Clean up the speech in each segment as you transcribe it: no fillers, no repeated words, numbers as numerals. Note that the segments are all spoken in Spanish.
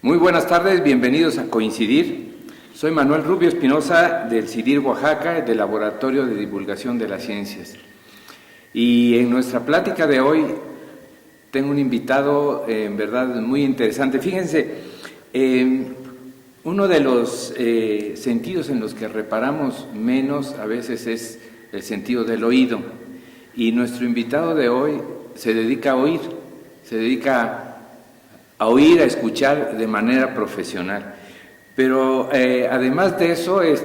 Muy buenas tardes, bienvenidos a Coincidir. Soy Manuel Rubio Espinosa del CIDIR Oaxaca, del Laboratorio de Divulgación de las Ciencias. Y en nuestra plática de hoy tengo un invitado en verdad muy interesante. Fíjense, uno de los sentidos en los que reparamos menos a veces es el sentido del oído. Y nuestro invitado de hoy se dedica a oír, se dedica a oír, a escuchar de manera profesional. Pero además de eso, en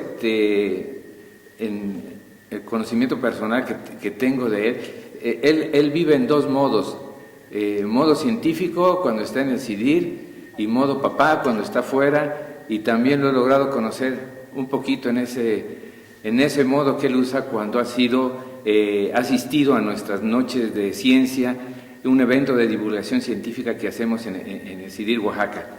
el conocimiento personal que tengo de él vive en dos modos. Modo científico cuando está en el CIDIR y modo papá cuando está fuera, y también lo he logrado conocer un poquito en ese modo que él usa cuando ha sido asistido a nuestras noches de ciencia, un evento de divulgación científica que hacemos en el CIDIR Oaxaca.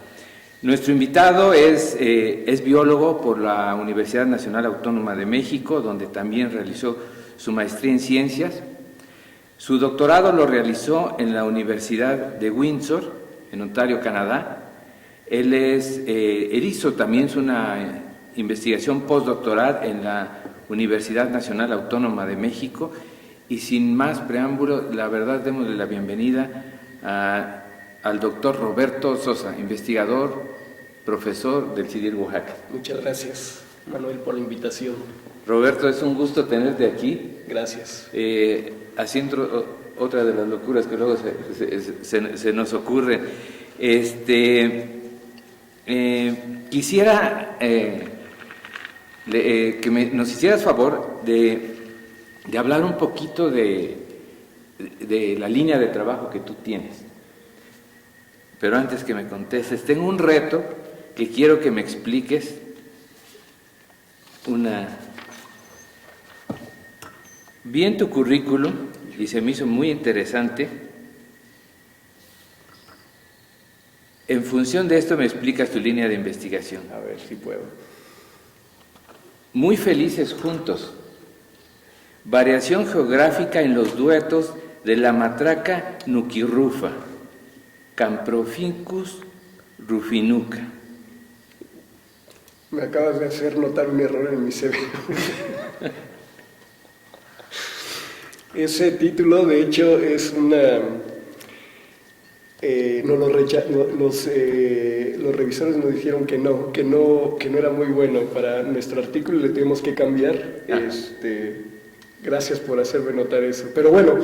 Nuestro invitado es biólogo por la Universidad Nacional Autónoma de México, donde también realizó su maestría en ciencias. Su doctorado lo realizó en la Universidad de Windsor, en Ontario, Canadá. Él hizo también una investigación postdoctoral en la Universidad Nacional Autónoma de México. Y sin más preámbulo, la verdad, démosle la bienvenida al doctor Roberto Sosa, investigador, profesor del CIDIR Oaxaca. Muchas gracias, Manuel, por la invitación. Roberto, es un gusto tenerte aquí. Gracias. Haciendo otra de las locuras que luego se nos ocurre. Quisiera que nos hicieras favor de hablar un poquito de la línea de trabajo que tú tienes. Pero antes que me contestes, tengo un reto que quiero que me expliques. Vi en tu currículum y se me hizo muy interesante. En función de esto me explicas tu línea de investigación. A ver si puedo. Muy felices juntos. Variación geográfica en los duetos de la matraca nuquirrufa, Camprophycus rufinuca. Me acabas de hacer notar un error en mi CV. Ese título, de hecho, es una... los revisores nos dijeron que no era muy bueno. Para nuestro artículo le tuvimos que cambiar. Gracias por hacerme notar eso. Pero bueno,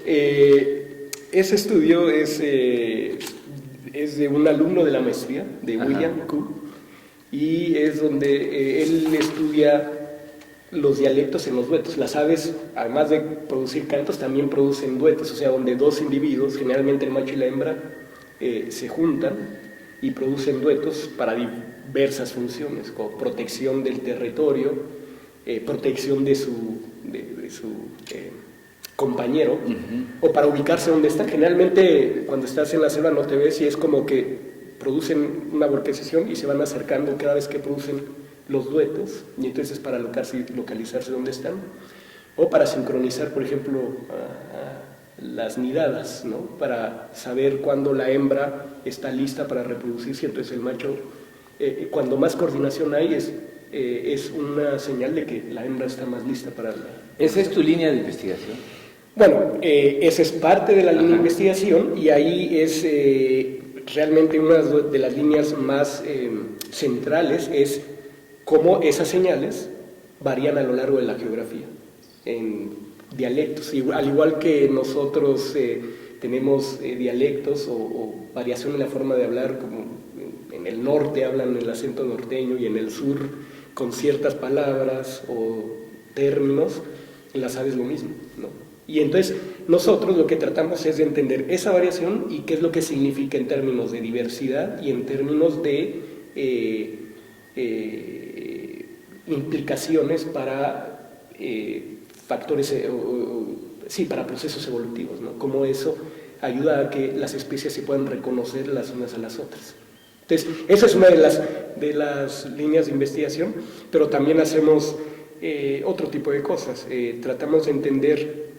ese estudio es de un alumno de la maestría, de William Kuh, y es donde él estudia los dialectos en los duetos. Las aves, además de producir cantos, también producen duetos, o sea, donde dos individuos, generalmente el macho y la hembra, se juntan y producen duetos para diversas funciones, como protección del territorio, protección de su compañero, o para ubicarse donde están. Generalmente cuando estás en la selva no te ves y es como que producen una vocalización y se van acercando cada vez que producen los duetos, y entonces para localizarse donde están, o para sincronizar, por ejemplo, las nidadas, ¿no? Para saber cuándo la hembra está lista para reproducirse, entonces el macho, cuando más coordinación hay, es una señal de que la hembra está más lista para la... ¿Esa es tu línea de investigación? Bueno, esa es parte de la línea de investigación, y ahí es realmente una de las líneas más centrales, es cómo esas señales varían a lo largo de la geografía, en dialectos. Al igual que nosotros tenemos dialectos o variación en la forma de hablar, como en el norte hablan el acento norteño y en el sur con ciertas palabras o términos, en las aves lo mismo, ¿no? Y entonces nosotros lo que tratamos es de entender esa variación y qué es lo que significa en términos de diversidad y en términos de implicaciones para factores, para procesos evolutivos, ¿no? Cómo eso ayuda a que las especies se puedan reconocer las unas a las otras. Entonces, esa es una de las líneas de investigación, pero también hacemos otro tipo de cosas. Tratamos de entender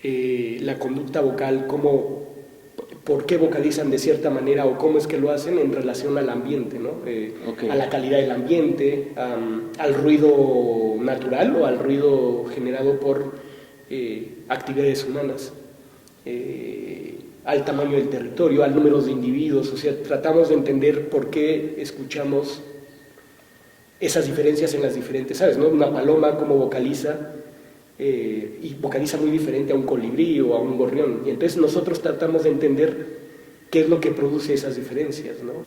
la conducta vocal, cómo por qué vocalizan de cierta manera o cómo es que lo hacen en relación al ambiente, ¿no? Okay. A la calidad del ambiente, al ruido natural o al ruido generado por actividades humanas, al tamaño del territorio, al número de individuos. O sea, tratamos de entender por qué escuchamos esas diferencias en las diferentes aves, ¿no? Una paloma, cómo vocaliza, y vocaliza muy diferente a un colibrí o a un gorrión. Y entonces nosotros tratamos de entender qué es lo que produce esas diferencias, ¿no?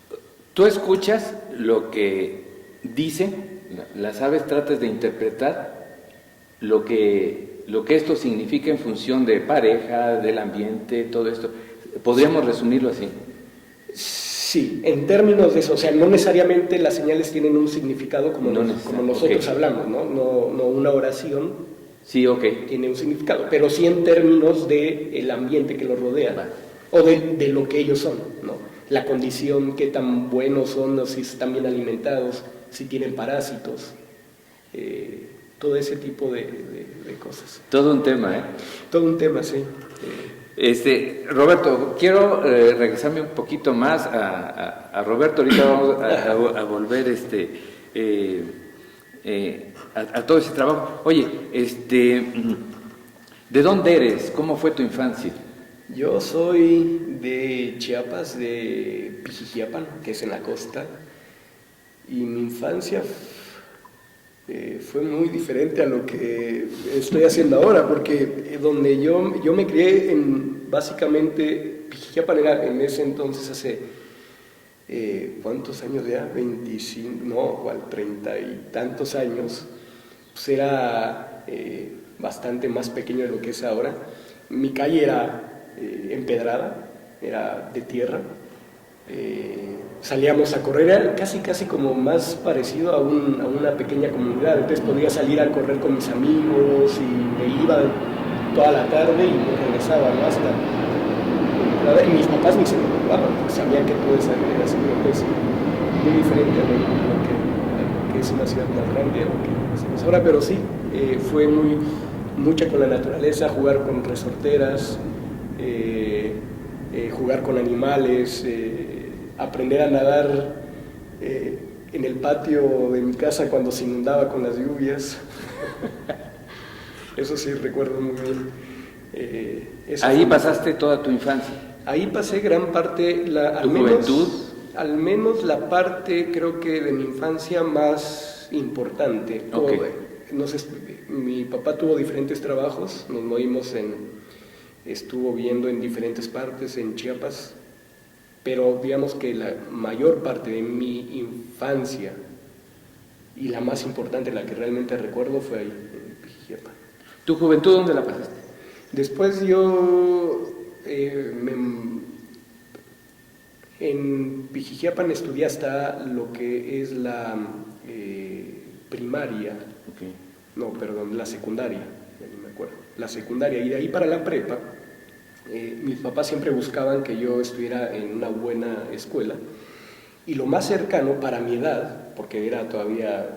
Tú escuchas lo que dicen las aves, tratas de interpretar lo que esto significa en función de pareja, del ambiente, todo esto. ¿Podríamos resumirlo así? Sí, en términos de eso, o sea, no necesariamente las señales tienen un significado como nosotros hablamos, ¿no? No una oración. Sí, ok. Tiene un significado, pero sí en términos del ambiente que los rodea, vale. O de lo que ellos son, ¿no? La condición, qué tan buenos son, o si están bien alimentados, si tienen parásitos, todo ese tipo de cosas. Todo un tema, ¿eh? Todo un tema, sí. Roberto, quiero regresarme un poquito más a Roberto. Ahorita vamos a volver a todo ese trabajo. Oye, ¿de dónde eres? ¿Cómo fue tu infancia? Yo soy de Chiapas, de Pijijiapan, que es en la costa, y mi infancia fue muy diferente a lo que estoy haciendo ahora, porque donde yo me crié básicamente, Pijijiapan era en ese entonces hace... ¿cuántos años ya? 25, no, igual 30 y tantos años, pues era bastante más pequeño de lo que es ahora. Mi calle era empedrada, era de tierra. Salíamos a correr, era casi como más parecido a una pequeña comunidad. Entonces podía salir a correr con mis amigos y me iba toda la tarde y me regresaba, ¿no? Hasta mis papás ni se me preocupaban, porque sabían que todo esa era así, pues, muy diferente a lo que es una ciudad más grande, a lo que hacemos ahora, pero sí, fue mucha con la naturaleza, jugar con resorteras, jugar con animales, aprender a nadar en el patio de mi casa cuando se inundaba con las lluvias. Eso sí, recuerdo muy bien. Ahí pasaste toda tu infancia. Ahí pasé gran parte, juventud. Al menos la parte, creo que de mi infancia más importante. Okay. Mi papá tuvo diferentes trabajos, nos movimos estuvo viviendo en diferentes partes en Chiapas, pero digamos que la mayor parte de mi infancia y la más importante, la que realmente recuerdo, fue ahí, en Pijijiapan. ¿Tu juventud dónde la pasaste? Después yo en Pijijiapan estudié hasta lo que es la primaria, Okay. No, perdón, la secundaria, ya ni me acuerdo, la secundaria, y de ahí para la prepa, mis papás siempre buscaban que yo estuviera en una buena escuela, y lo más cercano para mi edad, porque era todavía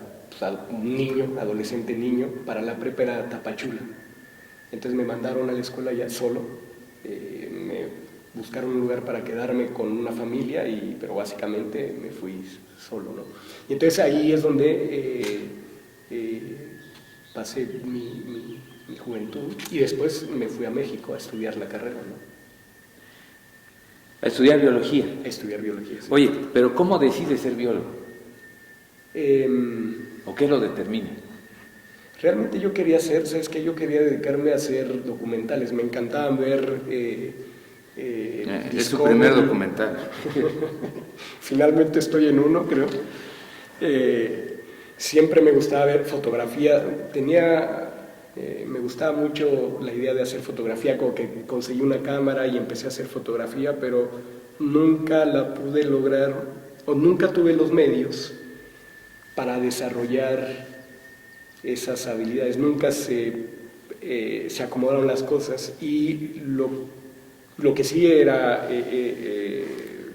un niño, adolescente niño, para la prepa era Tapachula. Entonces me mandaron a la escuela ya solo, me buscaron un lugar para quedarme con una familia, pero básicamente me fui solo, ¿no? Y entonces ahí es donde pasé mi juventud, y después me fui a México a estudiar la carrera, ¿no? A estudiar biología. A estudiar biología, sí. Oye, pero ¿cómo decides ser biólogo? ¿O qué lo determina? Realmente yo quería ¿sabes qué? Yo quería dedicarme a hacer documentales, me encantaban ver... es su primer documental. Finalmente estoy en uno, creo. Siempre me gustaba ver fotografía, me gustaba mucho la idea de hacer fotografía, como que conseguí una cámara y empecé a hacer fotografía, pero nunca la pude lograr, o nunca tuve los medios para desarrollar esas habilidades, nunca se acomodaron las cosas, y lo que sí era,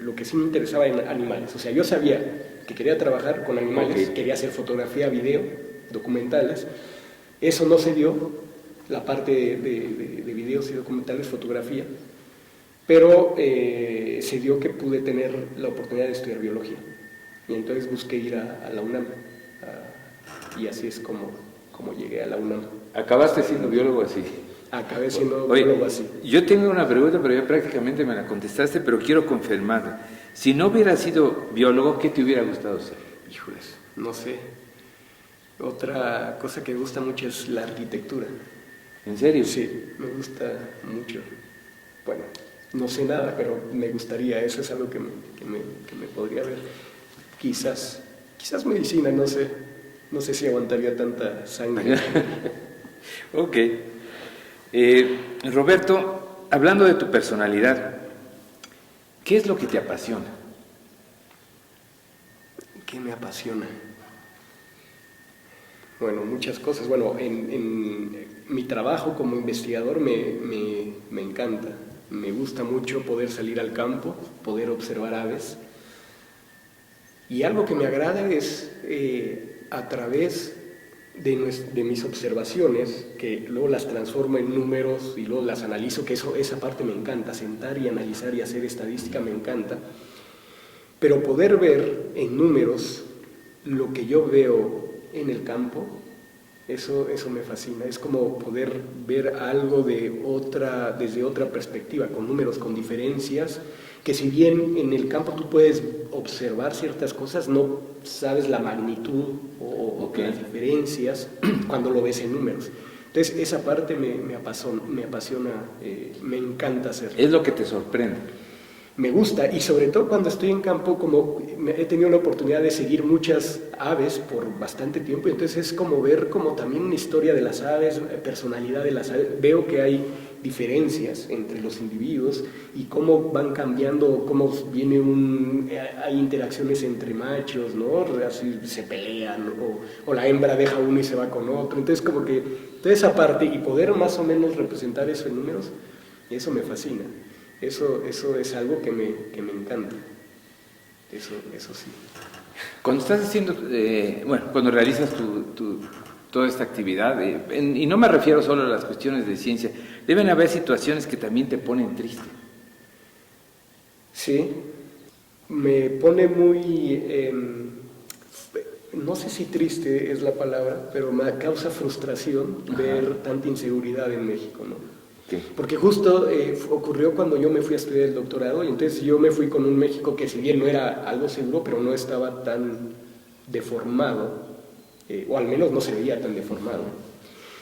lo que sí me interesaba en animales, o sea, yo sabía que quería trabajar con animales, okay. Quería hacer fotografía, video, documentales. Eso no se dio, la parte de videos y documentales, fotografía, pero se dio que pude tener la oportunidad de estudiar biología. Y entonces busqué ir a la UNAM. Y así es como llegué a la UNAM. ¿Acabaste siendo biólogo así? Acabé siendo biólogo así. Yo tengo una pregunta, pero ya prácticamente me la contestaste, pero quiero confirmarla. Si no hubieras sido biólogo, ¿qué te hubiera gustado ser? Híjoles, no sé. Otra cosa que me gusta mucho es la arquitectura. ¿En serio? Sí, me gusta mucho. Bueno, no sé nada, pero me gustaría. Eso es algo que me podría ver. Quizás medicina, no sé. No sé si aguantaría tanta sangre. Ok. Roberto, hablando de tu personalidad, ¿qué es lo que te apasiona? ¿Qué me apasiona? Bueno, muchas cosas. Bueno, en mi trabajo como investigador me encanta. Me gusta mucho poder salir al campo, poder observar aves. Y algo que me agrada es, a través de mis observaciones, que luego las transformo en números y luego las analizo, que esa parte me encanta, sentar y analizar y hacer estadística me encanta, pero poder ver en números lo que yo veo en el campo, eso me fascina. Es como poder ver algo desde otra perspectiva, con números, con diferencias, que si bien en el campo tú puedes observar ciertas cosas, no sabes la magnitud o las diferencias cuando lo ves en números. Entonces esa parte me apasiona, me encanta hacer. Es lo que te sorprende. Me gusta, y sobre todo cuando estoy en campo, como he tenido la oportunidad de seguir muchas aves por bastante tiempo, y entonces es como ver como también una historia de las aves, personalidad de las aves. Veo que hay diferencias entre los individuos y cómo van cambiando, cómo hay interacciones entre machos, ¿no? Así se pelean, o la hembra deja uno y se va con otro. Entonces como que toda esa parte y poder más o menos representar eso en números, eso me fascina. Eso es algo que me encanta. Eso sí. Cuando estás haciendo, cuando realizas toda esta actividad, y no me refiero solo a las cuestiones de ciencia, deben haber situaciones que también te ponen triste. Sí, me pone muy, no sé si triste es la palabra, pero me causa frustración ver tanta inseguridad en México, ¿no? Porque justo ocurrió cuando yo me fui a estudiar el doctorado, y entonces yo me fui con un México que si bien no era algo seguro, pero no estaba tan deformado, o al menos no se veía tan deformado.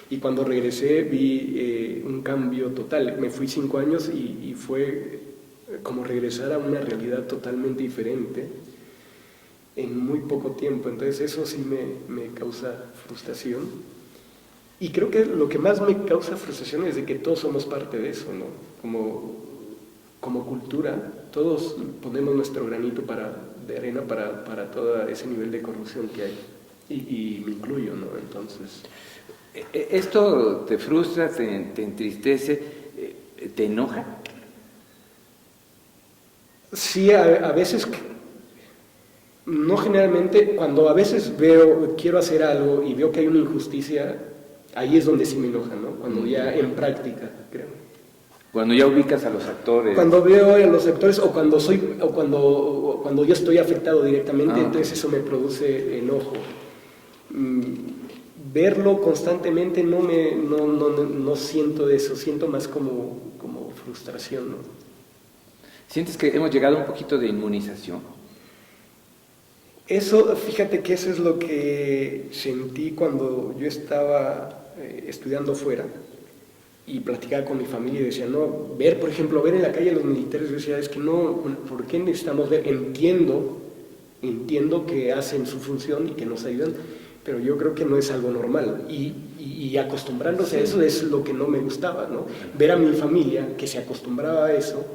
Y cuando regresé vi un cambio total. Me fui 5 años y fue como regresar a una realidad totalmente diferente en muy poco tiempo. Entonces eso sí me causa frustración. Y creo que lo que más me causa frustración es de que todos somos parte de eso, ¿no? Como cultura, todos ponemos nuestro granito de arena para todo ese nivel de corrupción que hay. Y me incluyo, ¿no? Entonces... ¿Esto te frustra, te entristece, te enoja? Sí, a veces... No generalmente, cuando a veces quiero hacer algo y veo que hay una injusticia, ahí es donde sí me enoja, ¿no? Cuando ya en práctica, creo. Cuando ya ubicas a los actores. Cuando veo a los actores o cuando yo estoy afectado directamente, entonces eso me produce enojo. Verlo constantemente no siento de eso, siento más como frustración, ¿no? ¿Sientes que hemos llegado a un poquito de inmunización? Eso, fíjate que eso es lo que sentí cuando yo estaba estudiando fuera y platicaba con mi familia y decía, no, por ejemplo, ver en la calle a los militares, yo decía, es que no, ¿por qué necesitamos ver? Entiendo que hacen su función y que nos ayudan, pero yo creo que no es algo normal, y acostumbrándose a eso es lo que no me gustaba, ¿no? Ver a mi familia que se acostumbraba a eso,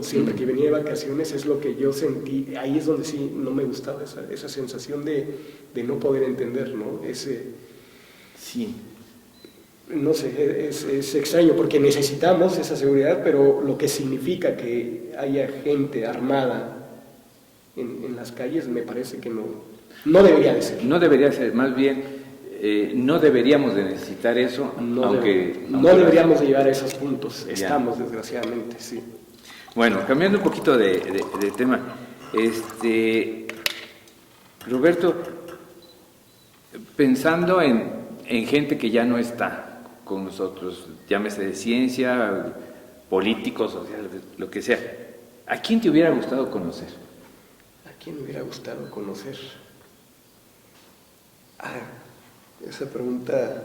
siempre que venía de vacaciones, es lo que yo sentí, ahí es donde sí no me gustaba, esa sensación de no poder entender, ¿no? Sí. No sé, es extraño, porque necesitamos esa seguridad, pero lo que significa que haya gente armada en las calles, me parece que no debería de ser. No debería ser, más bien, no deberíamos de necesitar eso, No deberíamos de llegar a esos puntos, estamos desgraciadamente, sí. Bueno, cambiando un poquito de tema, Roberto, pensando en gente que ya no está con nosotros, llámese de ciencia, políticos, social, lo que sea, ¿a quién te hubiera gustado conocer? ¿A quién me hubiera gustado conocer? Esa pregunta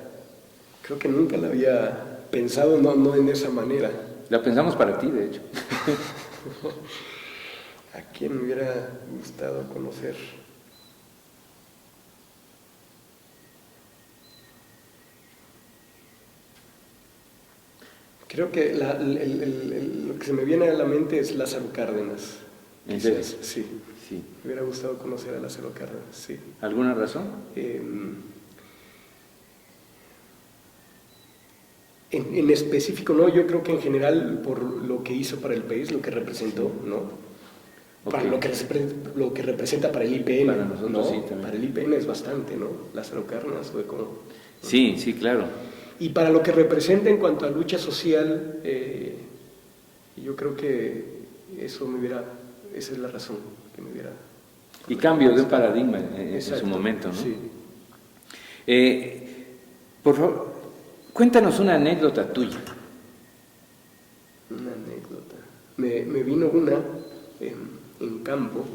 creo que nunca la había pensado, no en esa manera. La pensamos para ti, de hecho. ¿A quién me hubiera gustado conocer? Creo que lo que se me viene a la mente es Lázaro Cárdenas. ¿En serio? Sí. Sí. Me hubiera gustado conocer a Lázaro Cárdenas, sí. ¿Alguna razón? En específico, no, yo creo que en general por lo que hizo para el país, lo que representó, ¿no? Para lo que representa para el IPN, para nosotros, ¿no? sí, también. Para el IPN es bastante, ¿no? Lázaro Cárdenas fue como... Sí, sí, claro. Y para lo que representa en cuanto a lucha social, yo creo que esa es la razón que me hubiera... Y cambio de un paradigma en Exacto, su momento, ¿no? Sí. Por favor, cuéntanos una anécdota tuya. Una anécdota. Me vino una en campo.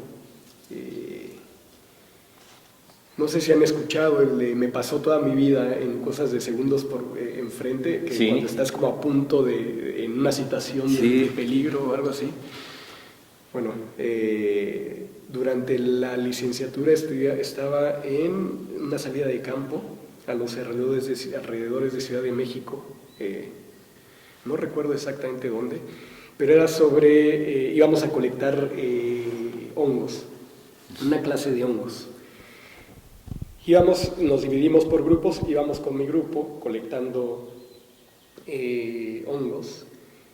No sé si han escuchado el de me pasó toda mi vida en cosas de segundos enfrente, que Sí. cuando estás como a punto en una situación Sí. de peligro o algo así. Bueno, durante la licenciatura estaba en una salida de campo a los alrededores de Ciudad de México. No recuerdo exactamente dónde, pero era sobre, íbamos a colectar hongos, una clase de hongos. Nos dividimos por grupos, íbamos con mi grupo colectando hongos,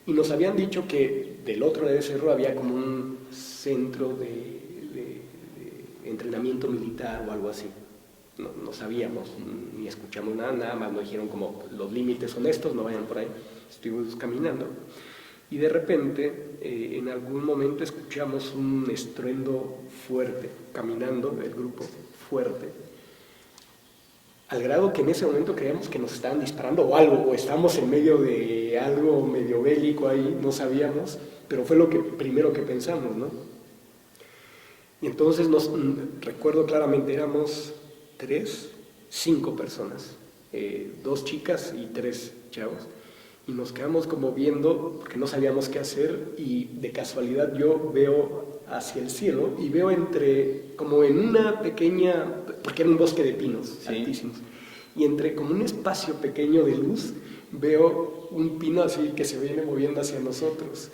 y nos habían dicho que del otro lado del cerro había como un centro de entrenamiento militar o algo así. No sabíamos, ni escuchamos nada más nos dijeron como los límites son estos, no vayan por ahí. Estuvimos caminando y de repente en algún momento escuchamos un estruendo fuerte, caminando el grupo, fuerte, al grado que en ese momento creíamos que nos estaban disparando o algo, o estábamos en medio de algo medio bélico ahí, no sabíamos, pero fue lo primero que pensamos, ¿no? Y entonces recuerdo claramente, éramos 5 personas, 2 chicas y 3 chavos, y nos quedamos como viendo, porque no sabíamos qué hacer, y de casualidad yo veo hacia el cielo, y veo como en una pequeña, porque era un bosque de pinos, sí, altísimos, y entre como un espacio pequeño de luz, veo un pino así que se viene moviendo hacia nosotros.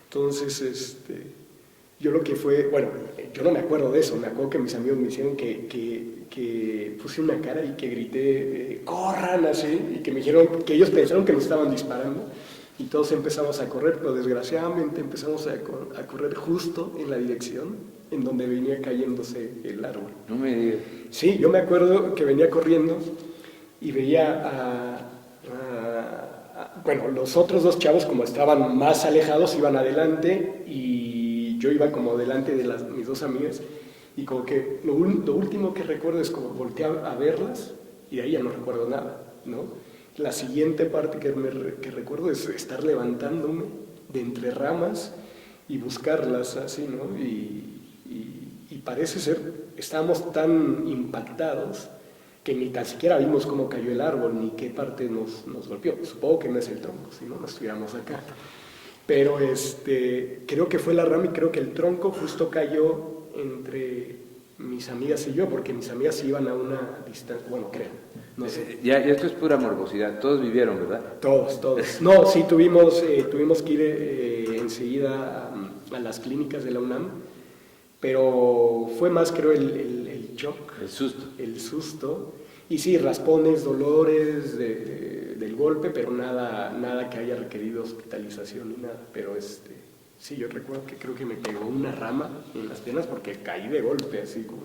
Entonces, yo lo que fue, bueno, yo no me acuerdo de eso, me acuerdo que mis amigos me hicieron que puse una cara y que grité, corran así, y que me dijeron que ellos pensaron que nos estaban disparando, y todos empezamos a correr, pero desgraciadamente empezamos a correr justo en la dirección en donde venía cayéndose el árbol. No me digas. Sí, yo me acuerdo que venía corriendo y veía bueno, los otros 2 chavos como estaban más alejados iban adelante y yo iba como delante de mis 2 amigas, y como que lo último que recuerdo es como voltear a verlas y de ahí ya no recuerdo nada, ¿no? La siguiente parte que recuerdo es estar levantándome de entre ramas y buscarlas así, ¿no? Y parece ser, estábamos tan impactados que ni tan siquiera vimos cómo cayó el árbol, ni qué parte nos golpeó. Supongo que no es el tronco, si no estuviéramos acá. Pero creo que fue la rama y creo que el tronco justo cayó entre mis amigas y yo, porque mis amigas iban a una distancia, bueno, creo, no sé. Ya esto es pura morbosidad, todos vivieron, ¿verdad? Todos. No, sí, tuvimos que ir enseguida a las clínicas de la UNAM, pero fue más, creo, el shock. El susto. Y sí, raspones, dolores del golpe, pero nada que haya requerido hospitalización ni nada. Pero sí, yo recuerdo que creo que me pegó una rama en las piernas porque caí de golpe, así como...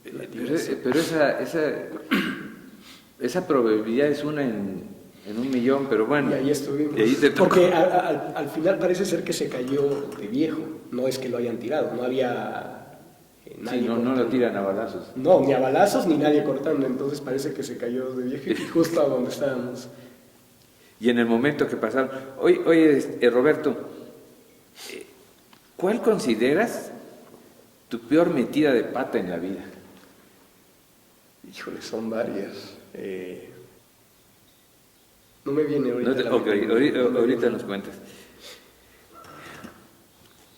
Pero esa probabilidad es una en en 1,000,000, pero bueno. Y ahí estuvimos. Y ahí te tocó. Porque al final parece ser que se cayó de viejo, no es que lo hayan tirado, no había nadie Sí, no cortando. lo tiran a balazos. No, ni a balazos ni nadie cortando, entonces parece que se cayó de viejo y justo a donde estábamos. Y en el momento que pasaron. Oye, Roberto, ¿cuál consideras tu peor metida de pata en la vida? Híjole, son varias. No me viene ahorita. No te- la ok, mente. ahorita nos cuentas.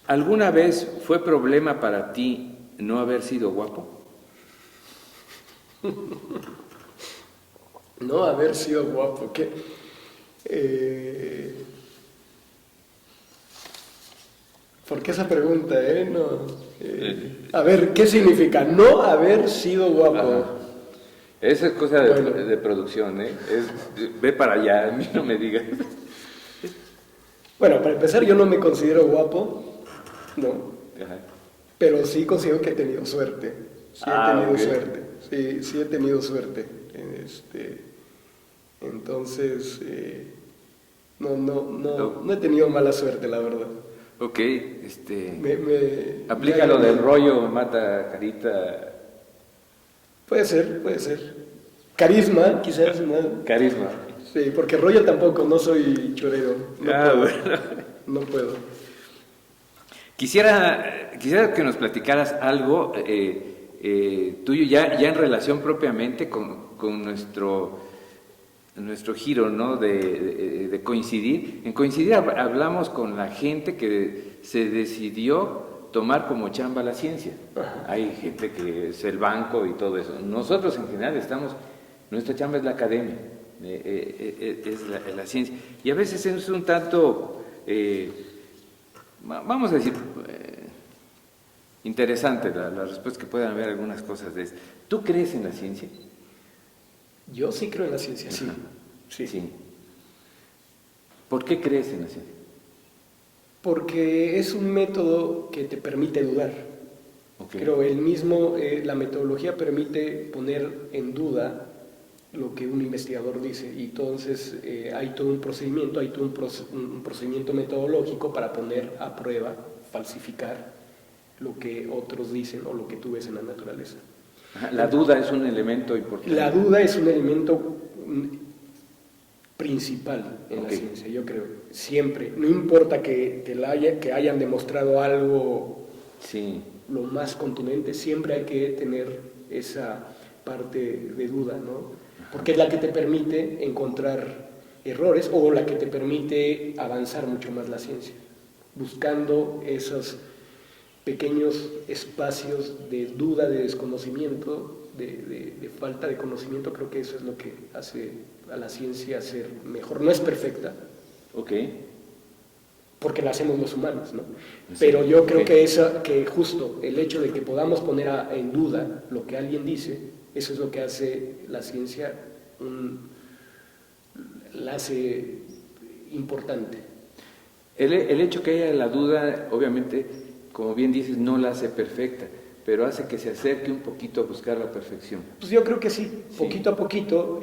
¿Alguna vez fue problema para ti no haber sido guapo? No haber sido guapo, ¿qué? ¿Por qué esa pregunta, No, a ver, ¿qué significa no haber sido guapo? Ajá. Esa es cosa de, Bueno. de producción, ¿eh? Ve para allá, a mí no me digas. Bueno, para empezar, yo no me considero guapo, no, Ajá. pero sí considero que he tenido suerte. Sí he tenido Ok. suerte. Sí he tenido suerte. Entonces, no he tenido mala suerte, la verdad. Ok, aplica me- lo del rollo, mata carita, Puede ser. Carisma, quizás, ¿no? carisma. Sí, porque rollo tampoco, no soy chorero. No puedo. Bueno. No puedo. Quisiera que nos platicaras algo tuyo ya en relación propiamente con nuestro giro, ¿no? de coincidir. En coincidir hablamos con la gente que se decidió tomar como chamba la ciencia. Hay gente que es el banco y todo eso. Nosotros en general nuestra chamba es la academia, es la ciencia. Y a veces es un tanto, vamos a decir, interesante la respuesta, que puedan haber algunas cosas de eso. ¿Tú crees en la ciencia? Yo sí creo en la ciencia, sí. Ajá. Sí. ¿Por qué crees en la ciencia? Porque es un método que te permite dudar. Ok. Creo la metodología permite poner en duda lo que un investigador dice, y entonces hay todo un procedimiento, un procedimiento metodológico para poner a prueba, falsificar lo que otros dicen o lo que tú ves en la naturaleza. Ajá, la duda es un elemento importante. La duda es un elemento principal en la ciencia, yo creo. Siempre, no importa que hayan demostrado algo Sí. lo más contundente, siempre hay que tener esa parte de duda, ¿no? Porque es la que te permite encontrar errores o la que te permite avanzar mucho más la ciencia, buscando esos pequeños espacios de duda, de desconocimiento, de falta de conocimiento. Creo que eso es lo que hace a la ciencia ser mejor. No es perfecta, Ok. porque la hacemos los humanos, ¿no? Sí, Pero yo creo ok. que justo el hecho de que podamos poner en duda lo que alguien dice, eso es lo que hace la ciencia, la hace importante. El hecho que haya la duda, obviamente, como bien dices, no la hace perfecta, pero hace que se acerque un poquito a buscar la perfección. Pues yo creo que sí, Sí. poquito a poquito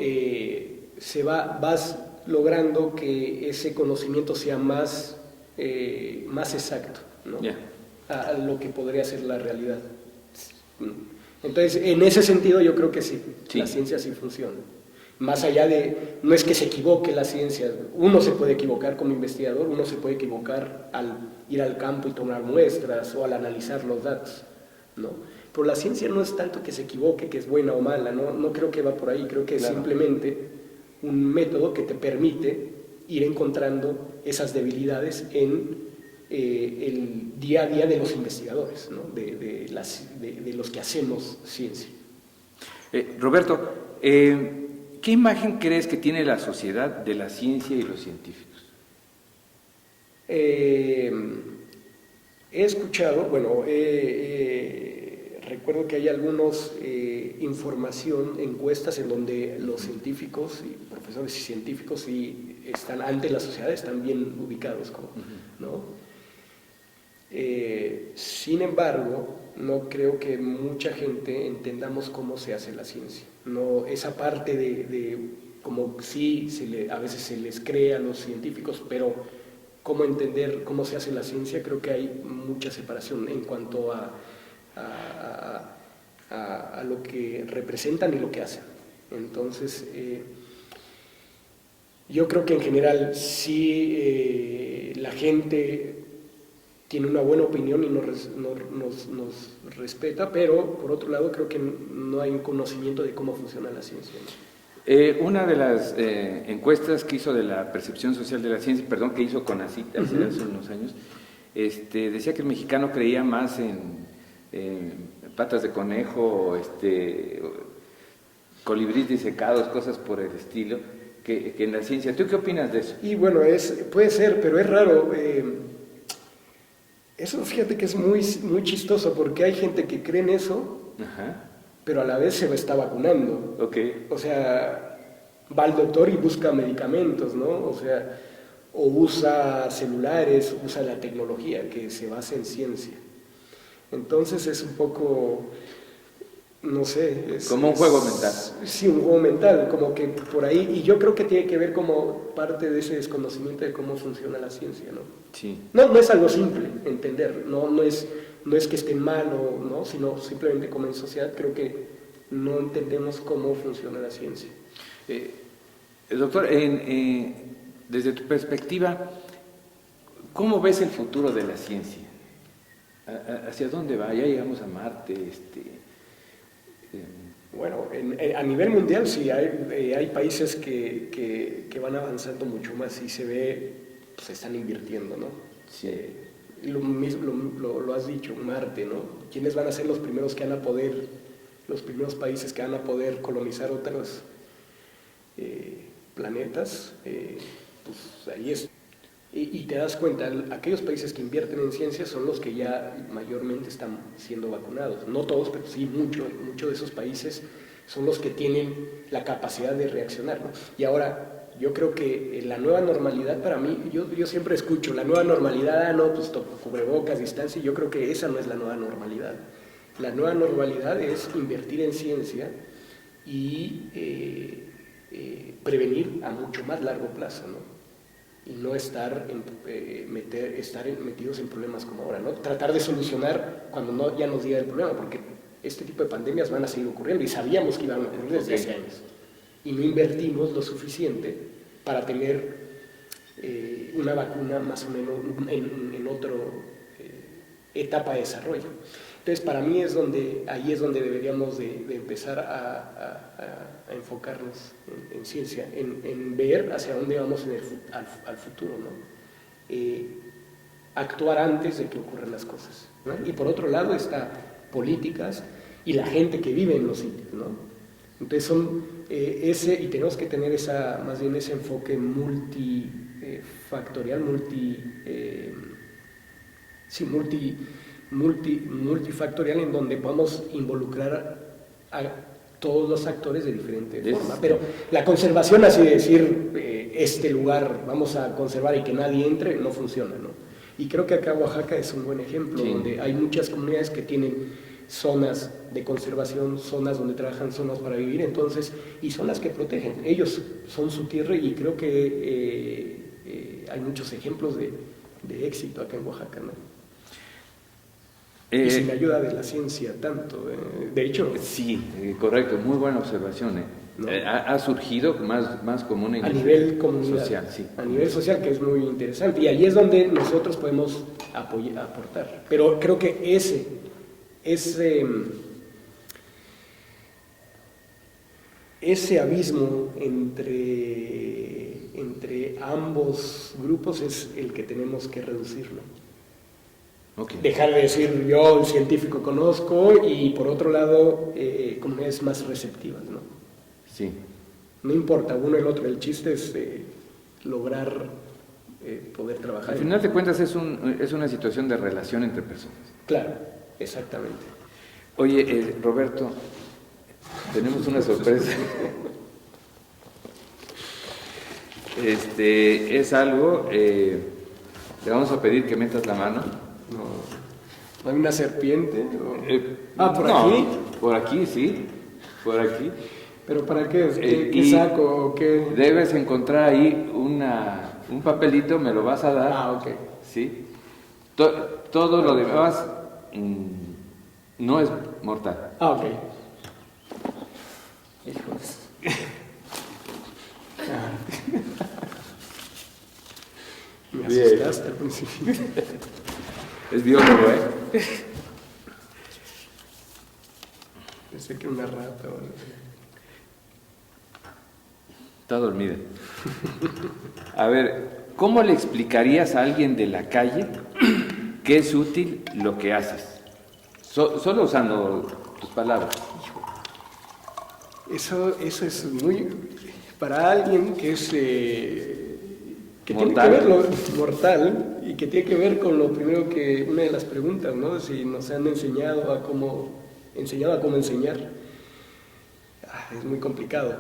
vas logrando que ese conocimiento sea más exacto, ¿no? Ya. A lo que podría ser la realidad. Entonces, en ese sentido yo creo que sí, Sí. la ciencia sí funciona. Más allá no es que se equivoque la ciencia, uno se puede equivocar como investigador, uno se puede equivocar al ir al campo y tomar muestras o al analizar los datos, ¿no? Pero la ciencia no es tanto que se equivoque, que es buena o mala, no creo que va por ahí, creo que es Claro. simplemente un método que te permite ir encontrando esas debilidades en el día a día de los investigadores, ¿no? de los que hacemos ciencia. Roberto, ¿qué imagen crees que tiene la sociedad de la ciencia y los científicos? He escuchado, recuerdo que hay algunos encuestas en donde los científicos y profesores y científicos sí están ante la sociedad, están bien ubicados, ¿no? Sin embargo, no creo que mucha gente entendamos cómo se hace la ciencia. No, esa parte de como sí a veces se les cree a los científicos, pero cómo entender cómo se hace la ciencia, creo que hay mucha separación en cuanto a lo que representan y lo que hacen. Entonces, yo creo que en general sí la gente tiene una buena opinión y nos respeta, pero por otro lado creo que no hay un conocimiento de cómo funciona la ciencia, ¿no? Una de las encuestas que hizo de la percepción social de la ciencia, que hizo CONACYT hace unos años, decía que el mexicano creía más en patas de conejo, colibríes disecados, cosas por el estilo, que en la ciencia. ¿Tú qué opinas de eso? Y bueno, puede ser, pero es raro. Eso fíjate que es muy, muy chistoso, porque hay gente que cree en eso, ajá, pero a la vez se está vacunando. Okay. O sea, va al doctor y busca medicamentos, ¿no? O sea, o usa celulares, usa la tecnología que se basa en ciencia. Entonces es un poco, no sé... como un juego mental. Sí, un juego mental, como que por ahí, y yo creo que tiene que ver como parte de ese desconocimiento de cómo funciona la ciencia, ¿no? Sí. No es algo simple entender, no es que estén mal, ¿no? Sino simplemente como en sociedad creo que no entendemos cómo funciona la ciencia. Doctor, desde tu perspectiva, ¿cómo ves el futuro de la ciencia? ¿Hacia dónde va? Ya llegamos a Marte. Bueno, a nivel mundial sí, hay países que van avanzando mucho más y se ve, pues están invirtiendo, ¿no? Sí. Lo mismo lo has dicho, Marte, ¿no? ¿Quiénes van a ser los primeros los primeros países que van a poder colonizar otros planetas? Pues ahí es. Y te das cuenta, aquellos países que invierten en ciencia son los que ya mayormente están siendo vacunados. No todos, pero sí muchos de esos países son los que tienen la capacidad de reaccionar, ¿no? Y ahora, yo creo que la nueva normalidad para mí, yo siempre escucho, la nueva normalidad, no, pues cubrebocas, distancia, y yo creo que esa no es la nueva normalidad. La nueva normalidad es invertir en ciencia y prevenir a mucho más largo plazo, ¿no? Y no estar metidos en problemas como ahora, ¿no? Tratar de solucionar cuando ya nos diga el problema, porque este tipo de pandemias van a seguir ocurriendo y sabíamos que iban a ocurrir desde hace años. Y no invertimos lo suficiente para tener una vacuna más o menos en otra etapa de desarrollo. Entonces, para mí ahí es donde deberíamos de empezar a enfocarnos en ciencia, en ver hacia dónde vamos al futuro, ¿no? Actuar antes de que ocurran las cosas, ¿no? Y por otro lado está políticas y la gente que vive en los sitios, ¿no? Entonces y tenemos que tener más bien ese enfoque multifactorial, multifactorial, en donde podamos involucrar a todos los actores de diferente forma. Pero la conservación, así de decir, este lugar vamos a conservar y que nadie entre, no funciona, ¿no? Y creo que acá Oaxaca es un buen ejemplo, sí, donde hay muchas comunidades que tienen zonas de conservación, zonas donde trabajan, zonas para vivir, entonces, y zonas que protegen. Ellos son su tierra y creo que hay muchos ejemplos de éxito acá en Oaxaca, ¿no? Y sin ayuda de la ciencia tanto, de hecho. Sí, correcto, muy buena observación. ¿No? Ha surgido más como una iniciativa a nivel comunidad, social, sí. A nivel social, que es muy interesante, y ahí es donde nosotros podemos aportar. Pero creo que ese abismo entre ambos grupos es el que tenemos que reducirlo. Okay. Dejar de decir yo, el científico, conozco, y por otro lado, comunidades más receptivas, ¿no? Sí. No importa uno el otro, el chiste es lograr poder trabajar. Al final de cuentas es una situación de relación entre personas. Claro, exactamente. Oye, Roberto, tenemos una sorpresa. Es algo, le vamos a pedir que metas la mano. No hay una serpiente. ¿Por aquí? Por aquí, sí, por aquí. ¿Pero para qué? ¿Qué Y saco o qué? debes encontrar ahí un papelito, me lo vas a dar. Ah, ok. ¿Sí? Todo lo demás no es mortal. Ah, ok. Hijos. Me asustaste al principio. Es biólogo, ¿eh? Pensé que una rata o algo así. Está dormida. A ver, ¿cómo le explicarías a alguien de la calle que es útil lo que haces? Solo usando tus palabras. Eso es muy... Para alguien que es... que Mortal. tiene que ver mortal y que tiene que ver con lo primero que... Una de las preguntas, ¿no? Si nos han enseñado a cómo enseñar. Es muy complicado.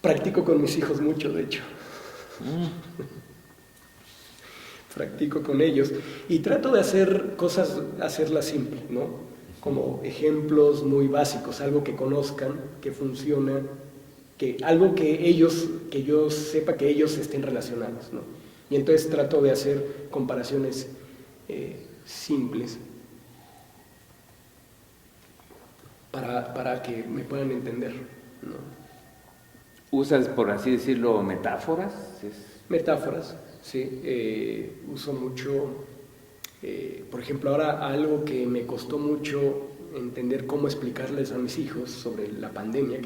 Practico con mis hijos mucho, de hecho. Practico con ellos y trato de hacer cosas, hacerlas simples, ¿no? Como ejemplos muy básicos, algo que conozcan, que funciona, algo que yo sepa que ellos estén relacionados, ¿no? Y entonces trato de hacer comparaciones simples para que me puedan entender, ¿no? ¿Usas, por así decirlo, metáforas? Metáforas, sí. Uso mucho, por ejemplo, ahora algo que me costó mucho entender cómo explicarles a mis hijos sobre la pandemia,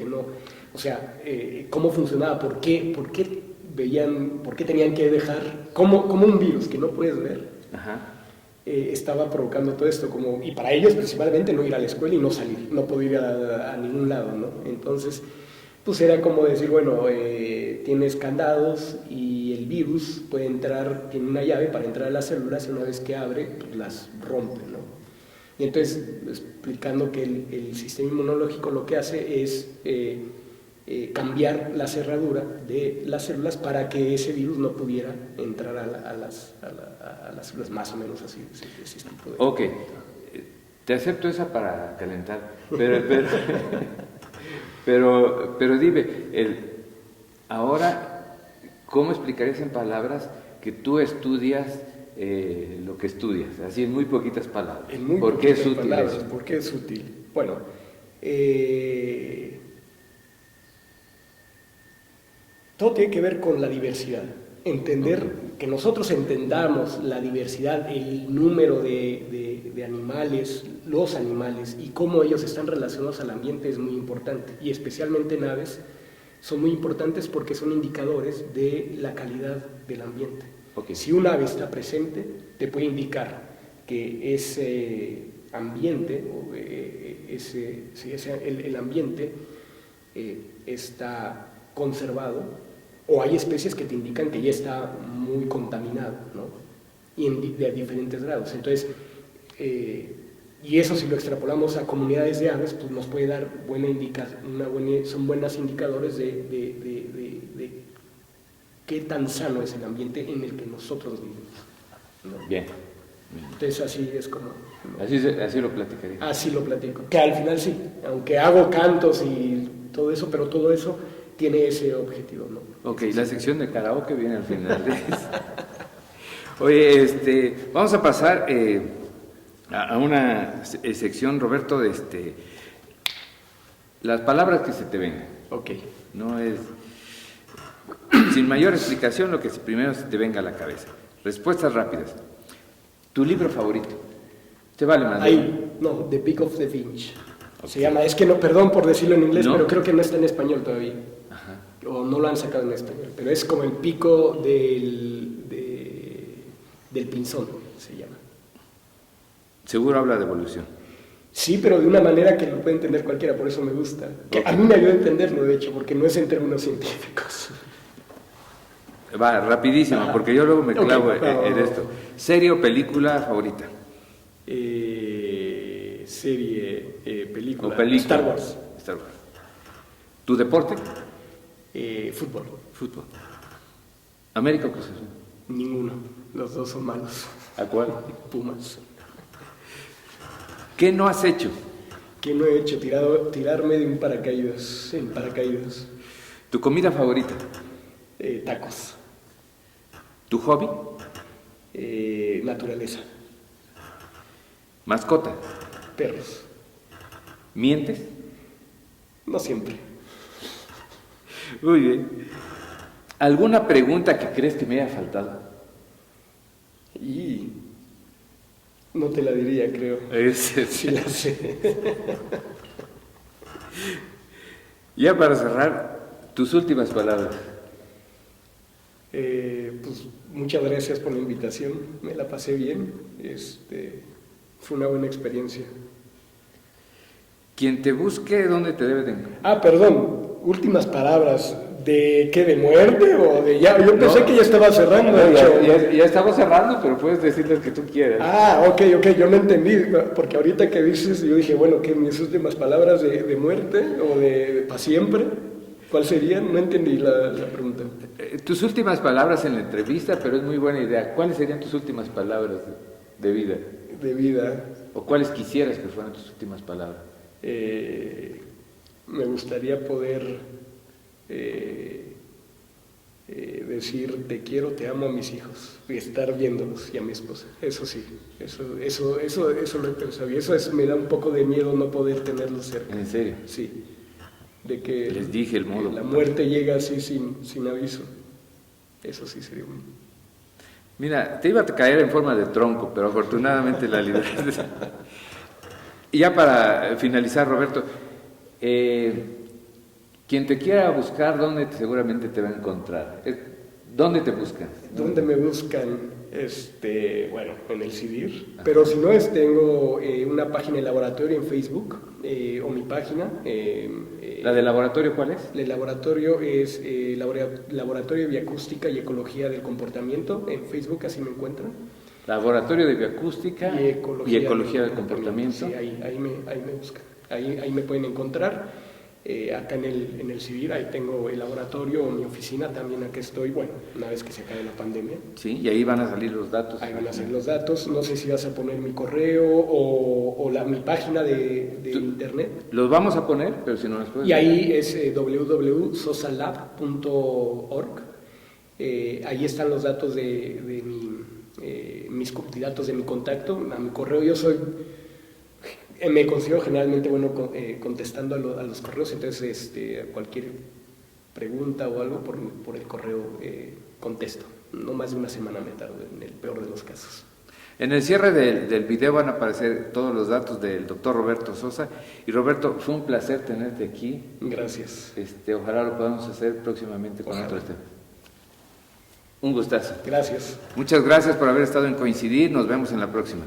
o sea, cómo funcionaba, por qué tenían que dejar, como un virus que no puedes ver. Ajá. Estaba provocando todo esto, y para ellos principalmente no ir a la escuela y no salir, no poder ir a ningún lado, ¿no? Entonces, pues era como decir, bueno, tienes candados y el virus puede entrar, tiene una llave para entrar a las células y una vez que abre, pues las rompe, ¿no? Y entonces, explicando que el sistema inmunológico lo que hace es cambiar la cerradura de las células para que ese virus no pudiera entrar a las células, más o menos así. Ese tipo de... Ok, te acepto esa para calentar, pero dime, ahora, ¿cómo explicarías en palabras que tú estudias lo que estudias? Así en muy poquitas palabras. ¿Por qué es útil eso? ¿Por qué es útil? Bueno, todo tiene que ver con la diversidad. Entender, que nosotros entendamos la diversidad, el número de animales, los animales y cómo ellos están relacionados al ambiente es muy importante. Y especialmente en aves son muy importantes porque son indicadores de la calidad del ambiente. Okay. Si un ave está presente, te puede indicar que ese ambiente, el ambiente está conservado, o hay especies que te indican que ya está muy contaminado, ¿no? Y de diferentes grados. Entonces, y eso si lo extrapolamos a comunidades de aves, pues nos puede dar son buenos indicadores de qué tan sano es el ambiente en el que nosotros vivimos, ¿no? Bien. Entonces así es como... Así lo platicaría. Así lo platico. Que al final sí, aunque hago cantos y todo eso, pero todo eso tiene ese objetivo, ¿no? Ok, la sección de karaoke viene al final. Oye, vamos a pasar a una sección, Roberto, las palabras que se te vengan. Ok. No es... Sin mayor explicación, lo que primero se te venga a la cabeza. Respuestas rápidas. ¿Tu libro favorito? ¿Te vale más? No, The Peak of the Finch. Okay. Se llama, es que no, perdón por decirlo en inglés, pero creo que no está en español todavía. Ajá. O no lo han sacado en español, pero es como el pico del pinzón, se llama. Seguro habla de evolución. Sí, pero de una manera que lo puede entender cualquiera, por eso me gusta. Okay. A mí me ayuda a entenderlo, de hecho, porque no es en términos científicos. Va, rapidísimo, porque yo luego me clavo en esto. ¿Serie o película favorita? Película. Star Wars. ¿Tu deporte? Fútbol. ¿América o Cruz Azul? Ninguno, los dos son malos. ¿A cuál? Pumas. ¿Qué no has hecho? ¿Qué no he hecho? Tirarme de un paracaídas, en paracaídas. ¿Tu comida favorita? Tacos. ¿Tu hobby? Naturaleza. ¿Mascota? Perros. ¿Mientes? No siempre. Muy bien. ¿Alguna pregunta que crees que me haya faltado? Y no te la diría, creo. Sí la sé. Ya para cerrar, tus últimas palabras. Pues muchas gracias por la invitación, me la pasé bien, fue una buena experiencia. Quien te busque, ¿dónde te debe de encontrar? Perdón, últimas palabras, ¿de qué? ¿De muerte o de ya? Yo pensé que ya estaba cerrando. Ya estamos cerrando, pero puedes decir lo que tú quieras. Ok, yo no entendí, porque ahorita que dices, yo dije, bueno, ¿qué? ¿Mis últimas palabras de muerte o de para siempre? ¿Cuál serían? No entendí la pregunta. Tus últimas palabras en la entrevista, pero es muy buena idea. ¿Cuáles serían tus últimas palabras de vida? De vida. ¿O cuáles quisieras que fueran tus últimas palabras? Me gustaría poder decir te quiero, te amo a mis hijos y estar viéndolos y a mi esposa. Eso sí, eso lo he pensado y eso me da un poco de miedo no poder tenerlos cerca. ¿En serio? Sí. De que les dije el modo. La muerte llega así sin aviso. Eso sí sería un... Mira, te iba a caer en forma de tronco, pero afortunadamente la libraste. Y ya para finalizar, Roberto, quien te quiera buscar, ¿dónde seguramente te va a encontrar? ¿Dónde te buscan? ¿Dónde me buscan? Bueno, en el CIDIR, pero si no tengo una página de laboratorio en Facebook, o mi página. ¿La del laboratorio cuál es? El laboratorio es Laboratorio de Bioacústica y Ecología del Comportamiento, en Facebook así me encuentran. Laboratorio de Bioacústica y Ecología del Comportamiento. Sí, ahí me buscan, ahí me pueden encontrar. Acá en el CIDIR, ahí tengo el laboratorio, mi oficina también, aquí estoy, bueno, una vez que se acabe la pandemia. Sí, y ahí van a salir los datos. Ahí van a salir los datos, no sé si vas a poner mi correo o mi página de internet. Los vamos a poner, pero si no nos puedes... Y ahí es www.sosalab.org, ahí están los datos de mis datos de mi contacto, a mi correo. Yo me considero generalmente bueno contestando a los correos, entonces cualquier pregunta o algo por el correo contesto. No más de una semana me tardo, en el peor de los casos. En el cierre del video van a aparecer todos los datos del doctor Roberto Sosa. Y Roberto, fue un placer tenerte aquí. Gracias. Ojalá lo podamos hacer próximamente con otros temas. Un gustazo. Gracias. Muchas gracias por haber estado en Coincidir. Nos vemos en la próxima.